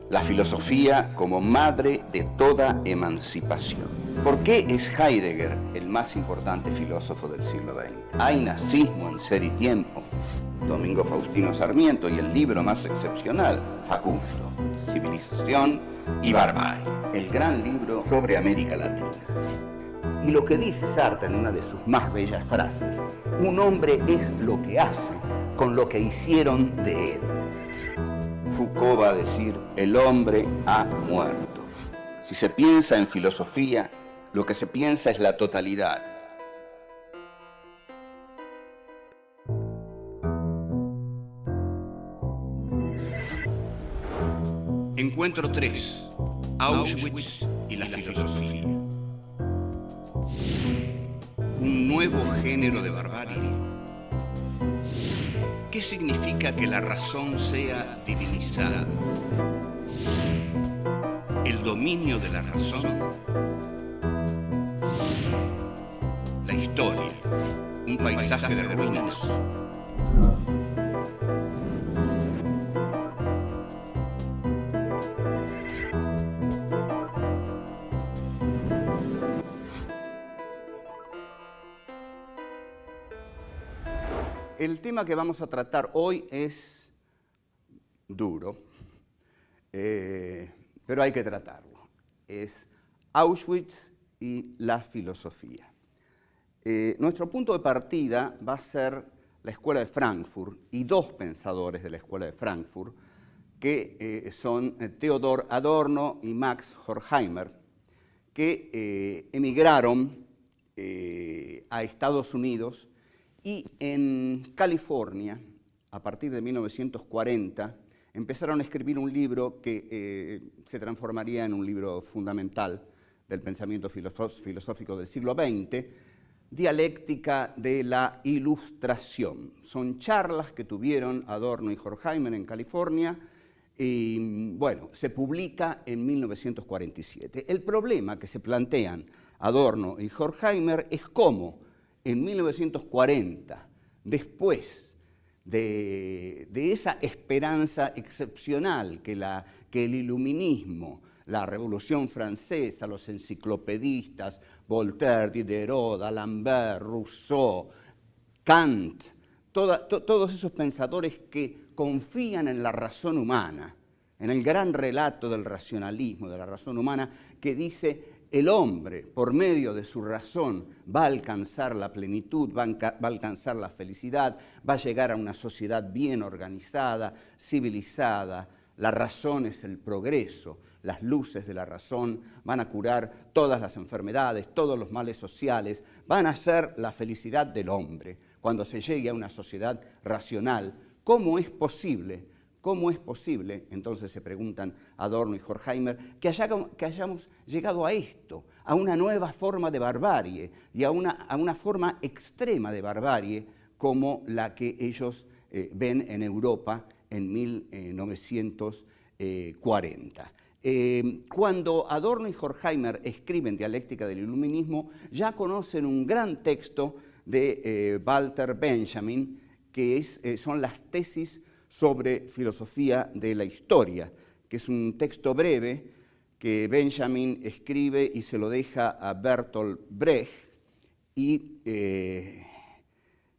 La filosofía como madre de toda emancipación. ¿Por qué es Heidegger el más importante filósofo del siglo XX? Hay nazismo en Ser y Tiempo, Domingo Faustino Sarmiento, y el libro más excepcional, Facundo, Civilización y Barbarie, el gran libro sobre América Latina. Y lo que dice Sartre en una de sus más bellas frases: un hombre es lo que hace con lo que hicieron de él. Foucault va a decir: el hombre ha muerto. Si se piensa en filosofía, lo que se piensa es la totalidad. Encuentro 3. Auschwitz y la filosofía. Un nuevo género de barbarie. ¿Qué significa que la razón sea divinizada? ¿El dominio de la razón? La historia, un paisaje de ruinas. El tema que vamos a tratar hoy es duro, pero hay que tratarlo. Es Auschwitz y la filosofía. Nuestro punto de partida va a ser la Escuela de Frankfurt y dos pensadores de la Escuela de Frankfurt, que son Theodor Adorno y Max Horkheimer, que emigraron a Estados Unidos. Y en California, a partir de 1940, empezaron a escribir un libro que se transformaría en un libro fundamental del pensamiento filosófico del siglo XX, Dialéctica de la Ilustración. Son charlas que tuvieron Adorno y Horkheimer en California y, bueno, se publica en 1947. El problema que se plantean Adorno y Horkheimer es cómo en 1940, después de esa esperanza excepcional que el iluminismo, la Revolución Francesa, los enciclopedistas, Voltaire, Diderot, D'Alembert, Rousseau, Kant, todos esos pensadores que confían en la razón humana, en el gran relato del racionalismo, de la razón humana, que dice: el hombre, por medio de su razón, va a alcanzar la plenitud, va a alcanzar la felicidad, va a llegar a una sociedad bien organizada, civilizada. La razón es el progreso, las luces de la razón van a curar todas las enfermedades, todos los males sociales, van a ser la felicidad del hombre cuando se llegue a una sociedad racional. ¿Cómo es posible? ¿Cómo es posible, entonces se preguntan Adorno y Horkheimer, que hayamos llegado a esto, a una nueva forma de barbarie y a una forma extrema de barbarie como la que ellos ven en Europa en 1940? Cuando Adorno y Horkheimer escriben Dialéctica del Iluminismo, ya conocen un gran texto de Walter Benjamin, que son las tesis sobre filosofía de la historia, que es un texto breve que Benjamin escribe y se lo deja a Bertolt Brecht, y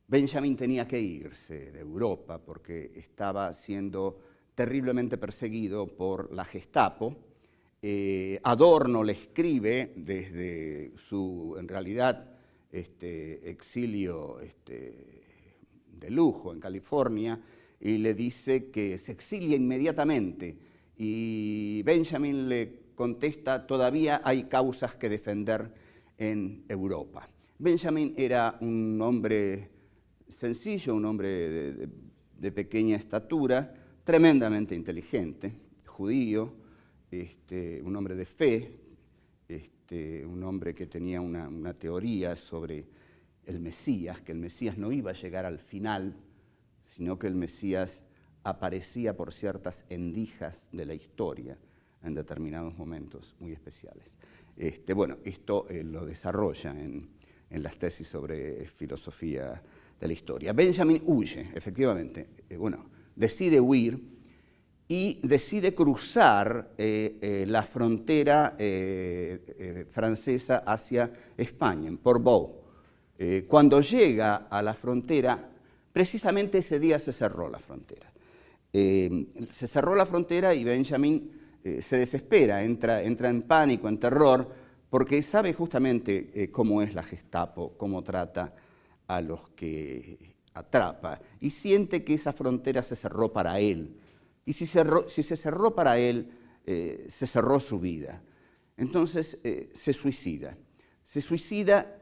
Benjamin tenía que irse de Europa porque estaba siendo terriblemente perseguido por la Gestapo. Adorno le escribe desde su, en realidad, exilio de lujo en California, y le dice que se exilia inmediatamente, y Benjamin le contesta: todavía hay causas que defender en Europa. Benjamin era un hombre sencillo, un hombre de pequeña estatura, tremendamente inteligente, judío, un hombre de fe, un hombre que tenía una teoría sobre el Mesías, que el Mesías no iba a llegar al final, sino que el Mesías aparecía por ciertas endijas de la historia en determinados momentos muy especiales. Bueno, esto lo desarrolla en las tesis sobre filosofía de la historia. Benjamin huye, efectivamente, decide huir, y decide cruzar la frontera francesa hacia España, en Portbou. Cuando llega a la frontera, precisamente ese día se cerró la frontera. Se cerró la frontera y Benjamin se desespera, entra en pánico, en terror, porque sabe justamente cómo es la Gestapo, cómo trata a los que atrapa, y siente que esa frontera se cerró para él. Y si se cerró para él, se cerró su vida. Entonces se suicida. Se suicida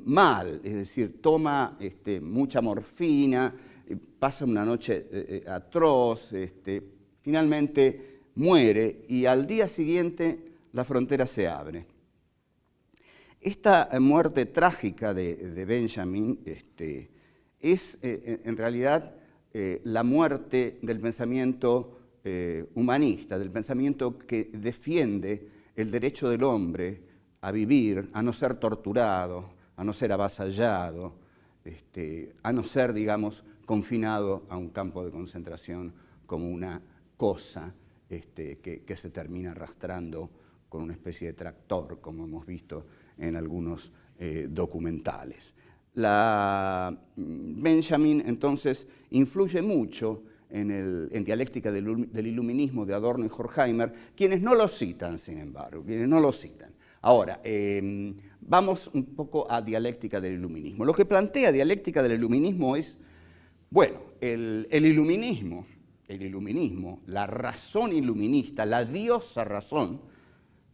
mal, es decir, toma mucha morfina, pasa una noche atroz, finalmente muere y al día siguiente la frontera se abre. Esta muerte trágica de Benjamin es en realidad la muerte del pensamiento humanista, del pensamiento que defiende el derecho del hombre a vivir, a no ser torturado, a no ser avasallado, a no ser, digamos, confinado a un campo de concentración como una cosa que se termina arrastrando con una especie de tractor, como hemos visto en algunos documentales. Benjamin, entonces, influye mucho en Dialéctica del Iluminismo de Adorno y Horkheimer, quienes no lo citan, sin embargo, quienes no lo citan. Ahora, vamos un poco a Dialéctica del Iluminismo. Lo que plantea Dialéctica del Iluminismo es, bueno, el iluminismo, la razón iluminista, la diosa razón,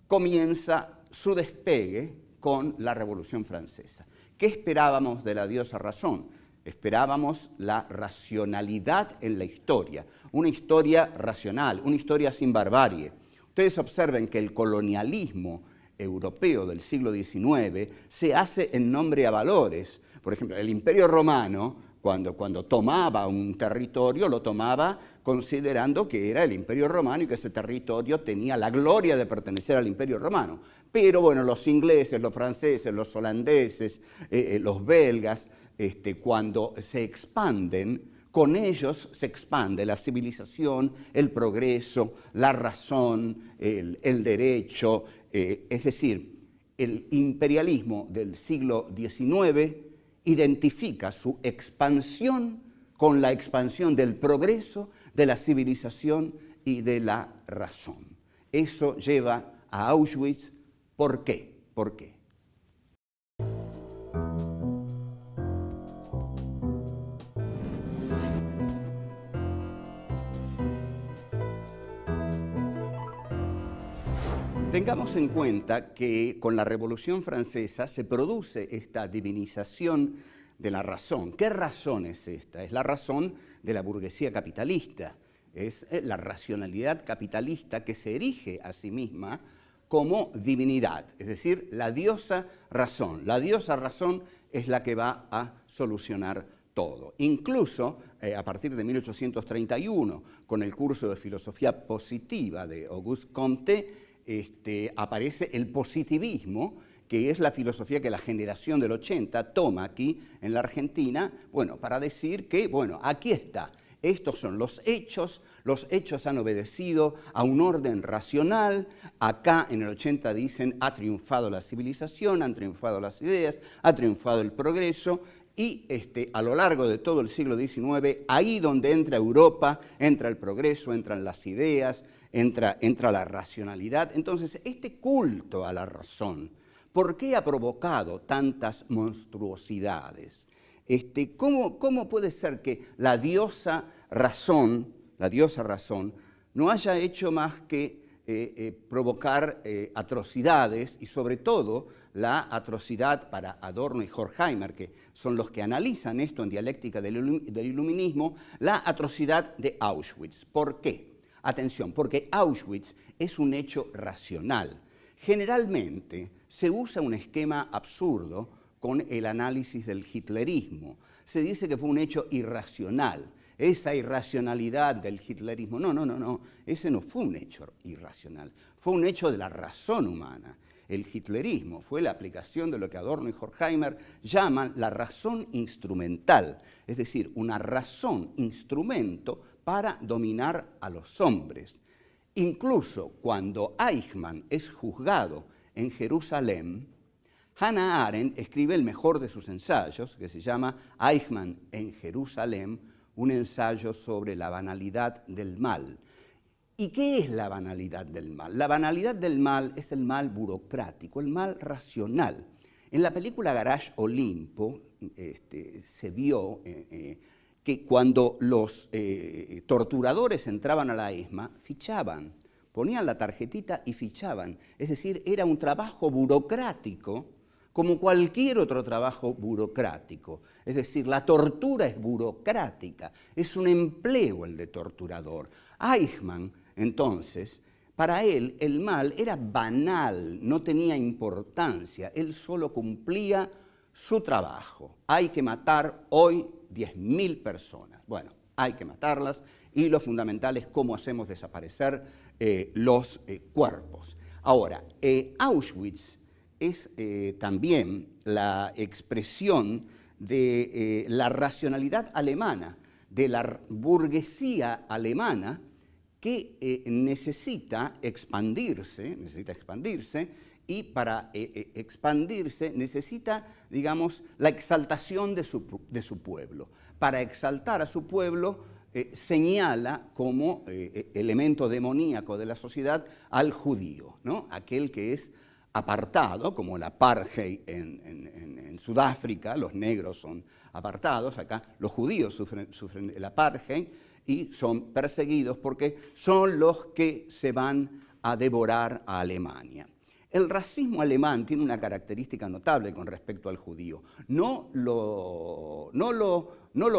comienza su despegue con la Revolución Francesa. ¿Qué esperábamos de la diosa razón? Esperábamos la racionalidad en la historia, una historia racional, una historia sin barbarie. Ustedes observen que el colonialismo europeo del siglo XIX se hace en nombre a valores. Por ejemplo, el Imperio Romano, cuando tomaba un territorio, lo tomaba considerando que era el Imperio Romano y que ese territorio tenía la gloria de pertenecer al Imperio Romano. Pero bueno, los ingleses, los franceses, los holandeses, los belgas, cuando se expanden, con ellos se expande la civilización, el progreso, la razón, el derecho, es decir, el imperialismo del siglo XIX identifica su expansión con la expansión del progreso, de la civilización y de la razón. Eso lleva a Auschwitz. ¿Por qué? ¿Por qué? Tengamos en cuenta que con la Revolución Francesa se produce esta divinización de la razón. ¿Qué razón es esta? Es la razón de la burguesía capitalista. Es la racionalidad capitalista que se erige a sí misma como divinidad, es decir, la diosa razón. La diosa razón es la que va a solucionar todo. Incluso a partir de 1831, con el curso de filosofía positiva de Auguste Comte, aparece el positivismo, que es la filosofía que la generación del 80 toma aquí en la Argentina, bueno, para decir que, bueno, aquí está, estos son los hechos han obedecido a un orden racional, acá en el 80 dicen, ha triunfado la civilización, han triunfado las ideas, ha triunfado el progreso, y a lo largo de todo el siglo XIX, ahí donde entra Europa, entra el progreso, entran las ideas, entra la racionalidad. Entonces, este culto a la razón, ¿por qué ha provocado tantas monstruosidades? ¿Cómo puede ser que la diosa razón no haya hecho más que provocar atrocidades, y sobre todo la atrocidad para Adorno y Horkheimer, que son los que analizan esto en Dialéctica del Iluminismo, la atrocidad de Auschwitz? ¿Por qué? Atención, porque Auschwitz es un hecho racional. Generalmente se usa un esquema absurdo con el análisis del hitlerismo. Se dice que fue un hecho irracional. Esa irracionalidad del hitlerismo, no, ese no fue un hecho irracional, fue un hecho de la razón humana. el hitlerismo, fue la aplicación de lo que Adorno y Horkheimer llaman la razón instrumental, es decir, una razón, instrumento para dominar a los hombres. Incluso cuando Eichmann es juzgado en Jerusalén, Hannah Arendt escribe el mejor de sus ensayos, que se llama Eichmann en Jerusalén, un ensayo sobre la banalidad del mal. ¿Y qué es la banalidad del mal? La banalidad del mal es el mal burocrático, el mal racional. En la película Garage Olimpo se vio que cuando los torturadores entraban a la ESMA, fichaban, ponían la tarjetita y fichaban. Es decir, era un trabajo burocrático como cualquier otro trabajo burocrático. Es decir, la tortura es burocrática, es un empleo el de torturador. Eichmann, entonces, para él el mal era banal, no tenía importancia, él solo cumplía su trabajo. Hay que matar hoy 10.000 personas. Bueno, hay que matarlas y lo fundamental es cómo hacemos desaparecer los cuerpos. Ahora, Auschwitz es también la expresión de la racionalidad alemana, de la burguesía alemana que necesita expandirse y para expandirse necesita, digamos, la exaltación de su pueblo. Para exaltar a su pueblo señala como elemento demoníaco de la sociedad al judío, ¿no? Aquel que es apartado, como el apartheid en Sudáfrica, los negros son apartados, acá los judíos sufren el apartheid y son perseguidos porque son los que se van a devorar a Alemania. El racismo alemán tiene una característica notable con respecto al judío. No lo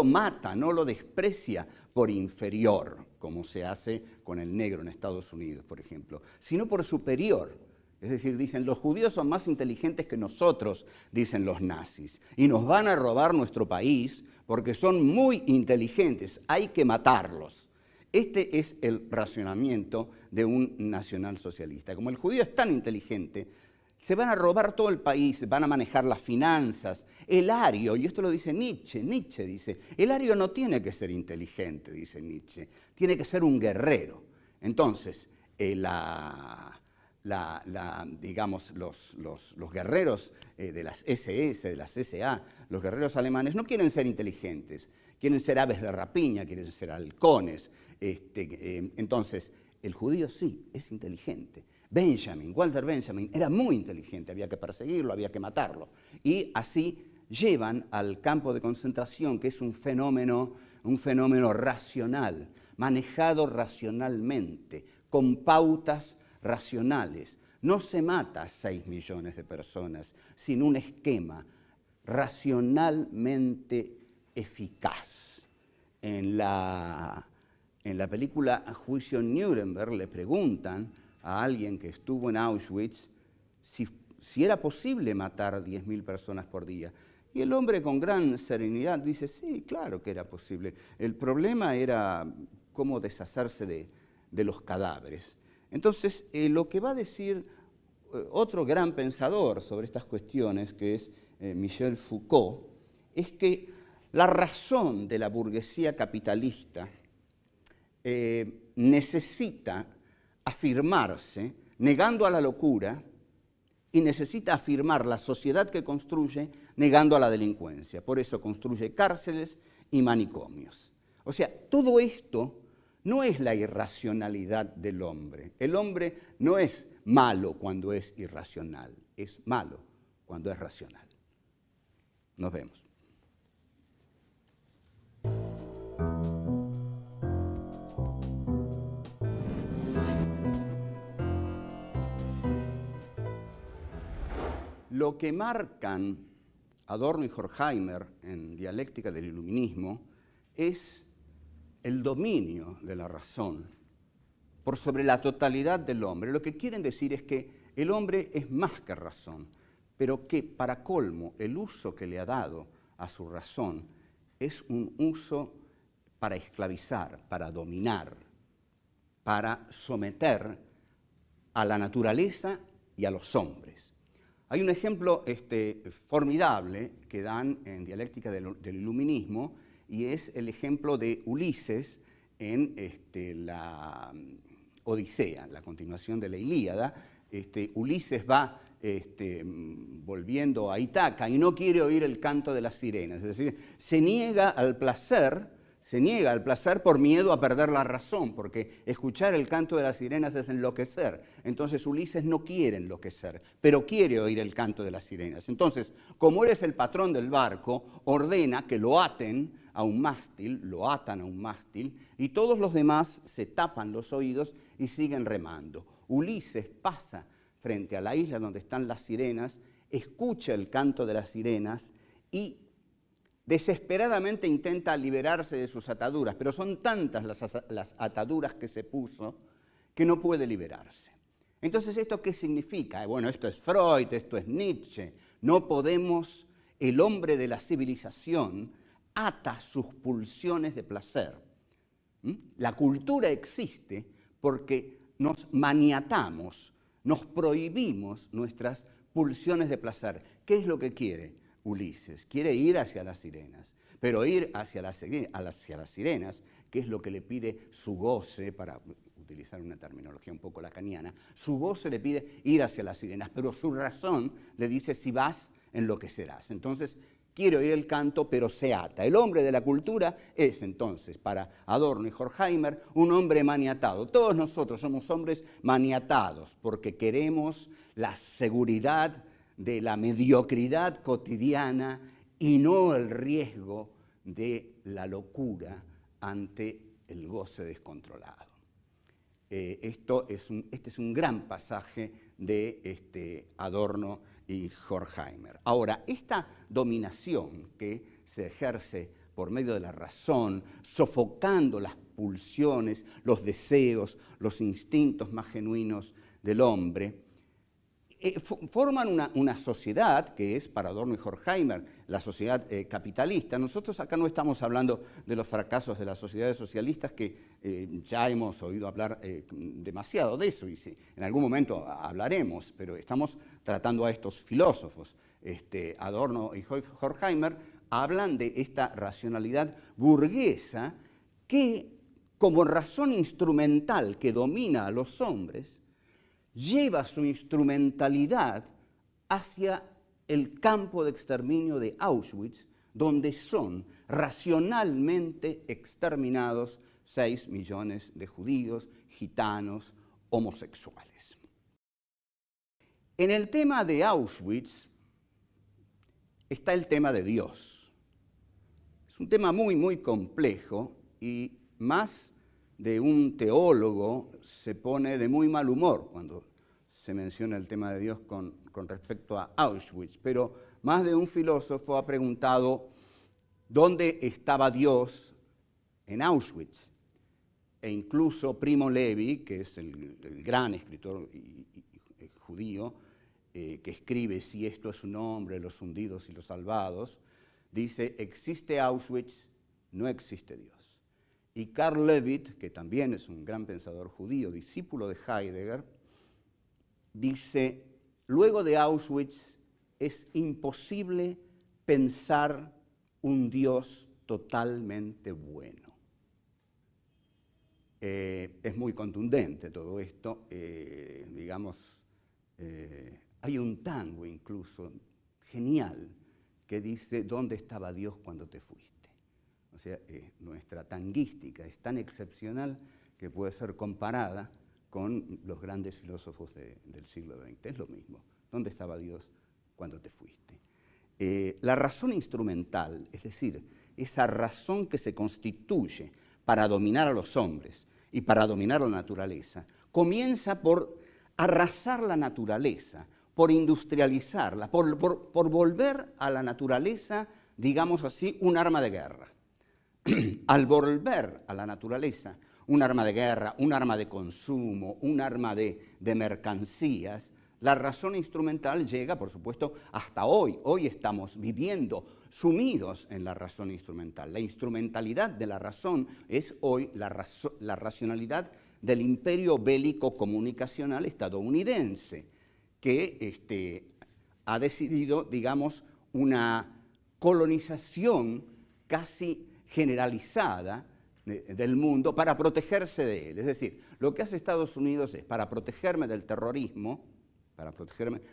mata, no lo desprecia por inferior, como se hace con el negro en Estados Unidos, por ejemplo, sino por superior. Es decir, dicen, los judíos son más inteligentes que nosotros, dicen los nazis, y nos van a robar nuestro país porque son muy inteligentes, hay que matarlos. Este es el racionamiento de un nacionalsocialista. Como el judío es tan inteligente, se van a robar todo el país, van a manejar las finanzas. El ario, y esto lo dice Nietzsche dice, el ario no tiene que ser inteligente, dice Nietzsche, tiene que ser un guerrero. Entonces, digamos, los guerreros de las SS, de las SA, los guerreros alemanes, no quieren ser inteligentes, quieren ser aves de rapiña, quieren ser halcones. Entonces, el judío sí, es inteligente. Walter Benjamin, era muy inteligente, había que perseguirlo, había que matarlo. Y así llevan al campo de concentración, que es un fenómeno racional, manejado racionalmente, con pautas racionales. No se mata a 6 millones de personas sin un esquema racionalmente eficaz. En la película Juicio en Nuremberg le preguntan a alguien que estuvo en Auschwitz si era posible matar a 10.000 personas por día. Y el hombre con gran serenidad dice, sí, claro que era posible. El problema era cómo deshacerse de los cadáveres. Entonces, lo que va a decir otro gran pensador sobre estas cuestiones, que es Michel Foucault, es que la razón de la burguesía capitalista necesita afirmarse negando a la locura y necesita afirmar la sociedad que construye negando a la delincuencia. Por eso construye cárceles y manicomios. O sea, todo esto no es la irracionalidad del hombre. El hombre no es malo cuando es irracional, es malo cuando es racional. Nos vemos. Lo que marcan Adorno y Horkheimer en Dialéctica del Iluminismo es el dominio de la razón por sobre la totalidad del hombre. Lo que quieren decir es que el hombre es más que razón, pero que para colmo el uso que le ha dado a su razón es un uso para esclavizar, para dominar, para someter a la naturaleza y a los hombres. Hay un ejemplo formidable que dan en Dialéctica del Iluminismo, y es el ejemplo de Ulises en la Odisea, la continuación de la Ilíada. Ulises va volviendo a Ítaca y no quiere oír el canto de las sirenas, es decir, se niega al placer por miedo a perder la razón, porque escuchar el canto de las sirenas es enloquecer. Entonces Ulises no quiere enloquecer, pero quiere oír el canto de las sirenas. Entonces, como él es el patrón del barco, ordena que lo aten a un mástil, lo atan a un mástil, y todos los demás se tapan los oídos y siguen remando. Ulises pasa frente a la isla donde están las sirenas, escucha el canto de las sirenas y desesperadamente intenta liberarse de sus ataduras, pero son tantas las ataduras que se puso que no puede liberarse. Entonces, ¿esto qué significa? Bueno, esto es Freud, esto es Nietzsche. No podemos, el hombre de la civilización ata sus pulsiones de placer. La cultura existe porque nos maniatamos, nos prohibimos nuestras pulsiones de placer. ¿Qué es lo que quiere Ulises? Quiere ir hacia las sirenas, pero ir hacia las sirenas, que es lo que le pide su goce, para utilizar una terminología un poco lacaniana, su goce le pide ir hacia las sirenas, pero su razón le dice: si vas, enloquecerás. Entonces, quiere oír el canto, pero se ata. El hombre de la cultura es, entonces, para Adorno y Horkheimer, un hombre maniatado. Todos nosotros somos hombres maniatados porque queremos la seguridad de la mediocridad cotidiana y no el riesgo de la locura ante el goce descontrolado. Este es un gran pasaje de Adorno y Horkheimer. Ahora, esta dominación que se ejerce por medio de la razón, sofocando las pulsiones, los deseos, los instintos más genuinos del hombre, forman una sociedad que es, para Adorno y Horkheimer, la sociedad capitalista. Nosotros acá no estamos hablando de los fracasos de las sociedades socialistas, que ya hemos oído hablar demasiado de eso, y sí, en algún momento hablaremos, pero estamos tratando a estos filósofos. Adorno y Horkheimer hablan de esta racionalidad burguesa que, como razón instrumental que domina a los hombres, lleva su instrumentalidad hacia el campo de exterminio de Auschwitz, donde son racionalmente exterminados 6 millones de judíos, gitanos, homosexuales. En el tema de Auschwitz está el tema de Dios. Es un tema muy, muy complejo, y más de un teólogo se pone de muy mal humor cuando se menciona el tema de Dios con respecto a Auschwitz, pero más de un filósofo ha preguntado dónde estaba Dios en Auschwitz. E incluso Primo Levi, que es el gran escritor judío, que escribe Si esto es un hombre, los hundidos y los salvados, dice: existe Auschwitz, no existe Dios. Y Karl Levitt, que también es un gran pensador judío, discípulo de Heidegger, dice: luego de Auschwitz es imposible pensar un Dios totalmente bueno. Es muy contundente todo esto. Hay un tango incluso genial que dice: ¿dónde estaba Dios cuando te fuiste? O sea, nuestra tanguística es tan excepcional que puede ser comparada con los grandes filósofos del siglo XX. Es lo mismo. ¿Dónde estaba Dios cuando te fuiste? La razón instrumental, es decir, esa razón que se constituye para dominar a los hombres y para dominar la naturaleza, comienza por arrasar la naturaleza, por industrializarla, por volver a la naturaleza, digamos así, un arma de guerra. Al volver a la naturaleza un arma de guerra, un arma de consumo, un arma de mercancías, la razón instrumental llega, por supuesto, hasta hoy. Hoy estamos viviendo sumidos en la razón instrumental. La instrumentalidad de la razón es hoy la racionalidad del imperio bélico comunicacional estadounidense, que ha decidido, digamos, una colonización casi generalizada del mundo para protegerse de él. Es decir, lo que hace Estados Unidos es, para protegerme del terrorismo,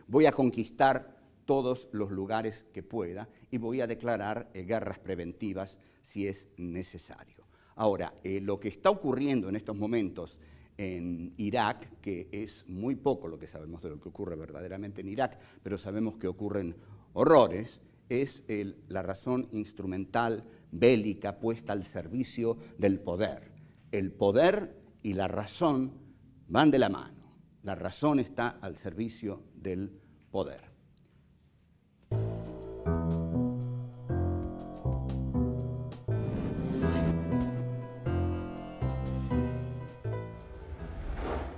voy a conquistar todos los lugares que pueda y voy a declarar guerras preventivas si es necesario. Ahora, lo que está ocurriendo en estos momentos en Irak, que es muy poco lo que sabemos de lo que ocurre verdaderamente en Irak, pero sabemos que ocurren horrores, es la razón instrumental bélica puesta al servicio del poder. El poder y la razón van de la mano. La razón está al servicio del poder.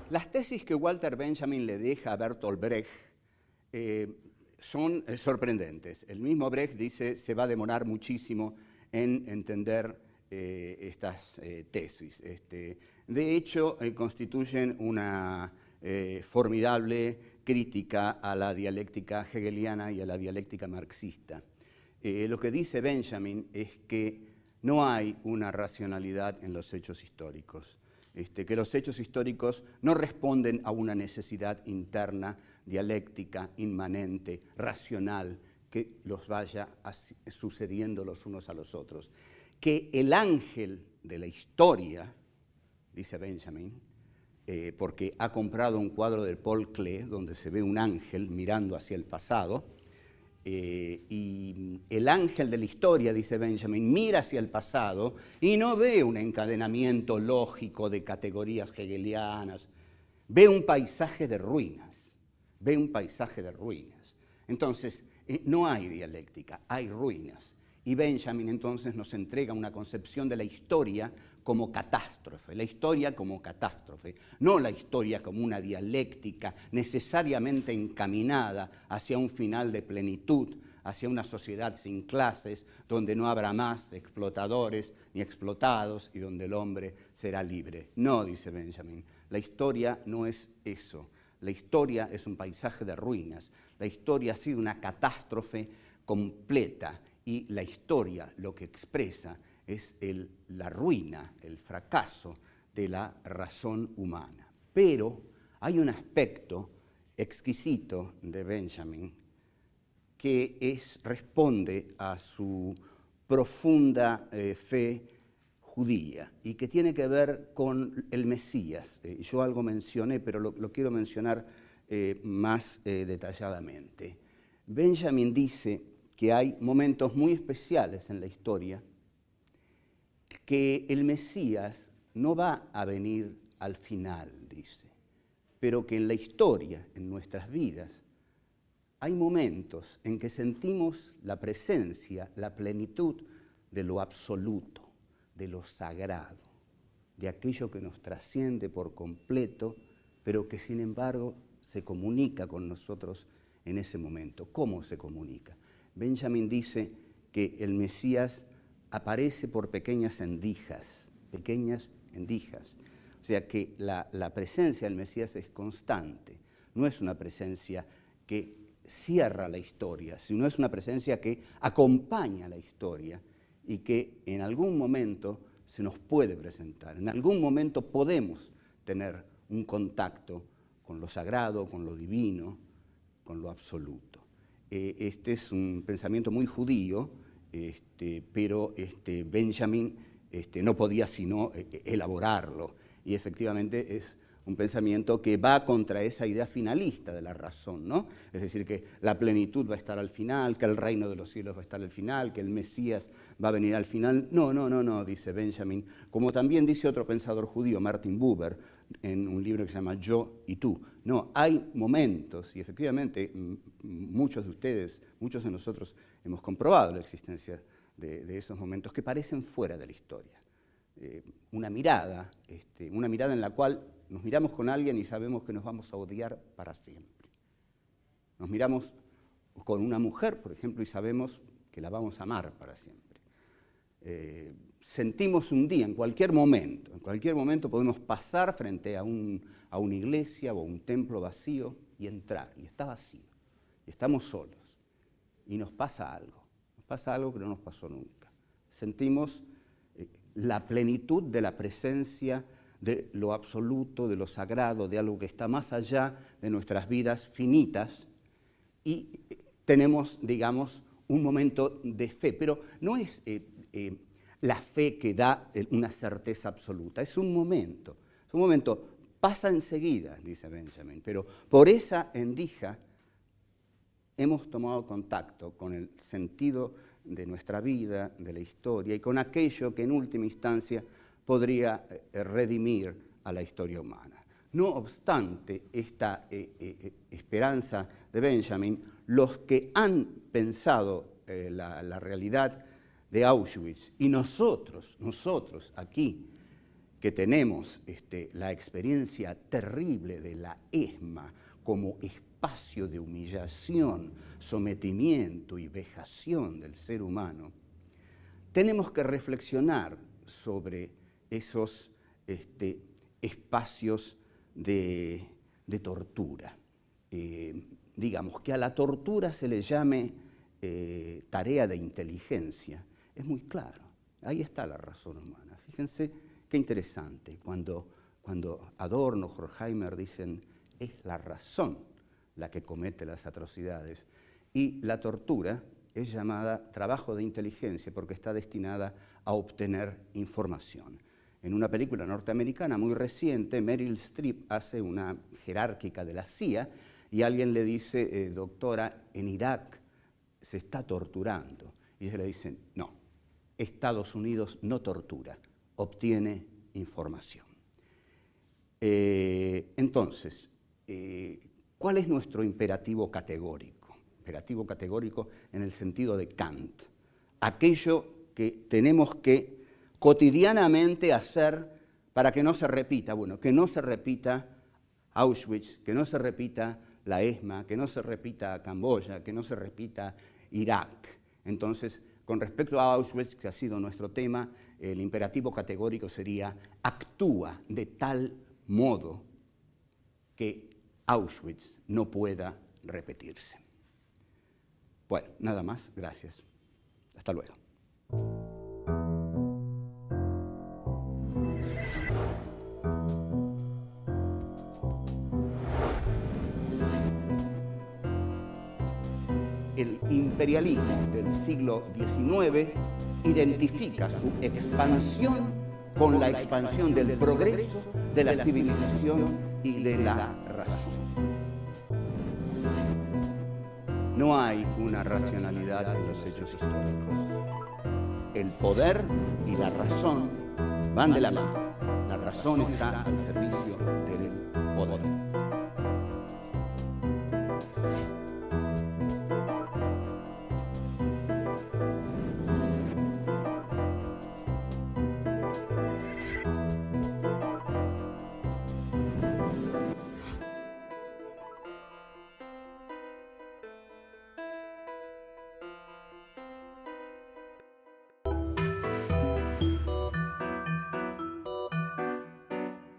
Las tesis que Walter Benjamin le deja a Bertolt Brecht son sorprendentes. El mismo Brecht dice se va a demorar muchísimo en entender estas tesis. De hecho, constituyen una formidable crítica a la dialéctica hegeliana y a la dialéctica marxista. Lo que dice Benjamin es que no hay una racionalidad en los hechos históricos. Que los hechos históricos no responden a una necesidad interna, dialéctica, inmanente, racional, que los vaya sucediendo los unos a los otros. Que el ángel de la historia, dice Benjamin, porque ha comprado un cuadro de Paul Klee donde se ve un ángel mirando hacia el pasado, y el ángel de la historia, dice Benjamin, mira hacia el pasado y no ve un encadenamiento lógico de categorías hegelianas, ve un paisaje de ruinas, ve un paisaje de ruinas. Entonces, no hay dialéctica, hay ruinas. Y Benjamin entonces nos entrega una concepción de la historia como catástrofe, la historia como catástrofe, no la historia como una dialéctica necesariamente encaminada hacia un final de plenitud, hacia una sociedad sin clases, donde no habrá más explotadores ni explotados y donde el hombre será libre. No, dice Benjamin, la historia no es eso. La historia es un paisaje de ruinas. La historia ha sido una catástrofe completa. Y la historia lo que expresa es la ruina, el fracaso de la razón humana. Pero hay un aspecto exquisito de Benjamin que responde a su profunda fe judía y que tiene que ver con el Mesías. Yo algo mencioné, pero lo quiero mencionar más detalladamente. Benjamin dice que hay momentos muy especiales en la historia, que el Mesías no va a venir al final, dice, pero que en la historia, en nuestras vidas, hay momentos en que sentimos la presencia, la plenitud de lo absoluto, de lo sagrado, de aquello que nos trasciende por completo, pero que sin embargo se comunica con nosotros en ese momento. ¿Cómo se comunica? Benjamin dice que el Mesías aparece por pequeñas endijas. O sea que la presencia del Mesías es constante, no es una presencia que cierra la historia, sino es una presencia que acompaña la historia y que en algún momento se nos puede presentar, en algún momento podemos tener un contacto con lo sagrado, con lo divino, con lo absoluto. Este es un pensamiento muy judío, pero Benjamin no podía sino elaborarlo, y efectivamente es un pensamiento que va contra esa idea finalista de la razón, ¿no? Es decir, que la plenitud va a estar al final, que el reino de los cielos va a estar al final, que el Mesías va a venir al final. No, dice Benjamin, como también dice otro pensador judío, Martin Buber, en un libro que se llama Yo y tú. No, hay momentos, y efectivamente muchos de ustedes, muchos de nosotros hemos comprobado la existencia de esos momentos que parecen fuera de la historia. Una mirada en la cual nos miramos con alguien y sabemos que nos vamos a odiar para siempre. Nos miramos con una mujer, por ejemplo, y sabemos que la vamos a amar para siempre. sentimos un día, en cualquier momento podemos pasar frente a una iglesia o a un templo vacío y entrar, y está vacío, y estamos solos, y nos pasa algo que no nos pasó nunca. Sentimos la plenitud de la presencia de lo absoluto, de lo sagrado, de algo que está más allá de nuestras vidas finitas, y tenemos, digamos, un momento de fe, pero no es la fe que da una certeza absoluta, es un momento, pasa enseguida, dice Benjamin, pero por esa endija hemos tomado contacto con el sentido de nuestra vida, de la historia, y con aquello que en última instancia podría redimir a la historia humana. No obstante esta esperanza de Benjamin, los que han pensado la realidad de Auschwitz, y nosotros aquí, que tenemos la experiencia terrible de la ESMA como espacio de humillación, sometimiento y vejación del ser humano, tenemos que reflexionar sobre esos espacios de tortura. Digamos, que a la tortura se le llame tarea de inteligencia, es muy claro. Ahí está la razón humana. Fíjense qué interesante, cuando Adorno, Horkheimer dicen es la razón la que comete las atrocidades, y la tortura es llamada trabajo de inteligencia porque está destinada a obtener información. En una película norteamericana muy reciente, Meryl Streep hace una jerárquica de la CIA y alguien le dice, doctora, en Irak se está torturando. Y ella le dice, no, Estados Unidos no tortura, obtiene información. Entonces, ¿cuál es nuestro imperativo categórico? Imperativo categórico en el sentido de Kant. Aquello que tenemos que cotidianamente hacer para que no se repita, bueno, que no se repita Auschwitz, que no se repita la ESMA, que no se repita Camboya, que no se repita Irak. Entonces, con respecto a Auschwitz, que ha sido nuestro tema, el imperativo categórico sería actúa de tal modo que Auschwitz no pueda repetirse. Bueno, nada más, gracias. Hasta luego. El imperialismo del siglo XIX identifica su expansión con la expansión del progreso, de la civilización y de la razón. No hay una racionalidad en los hechos históricos. El poder y la razón van de la mano. La razón está al servicio del poder.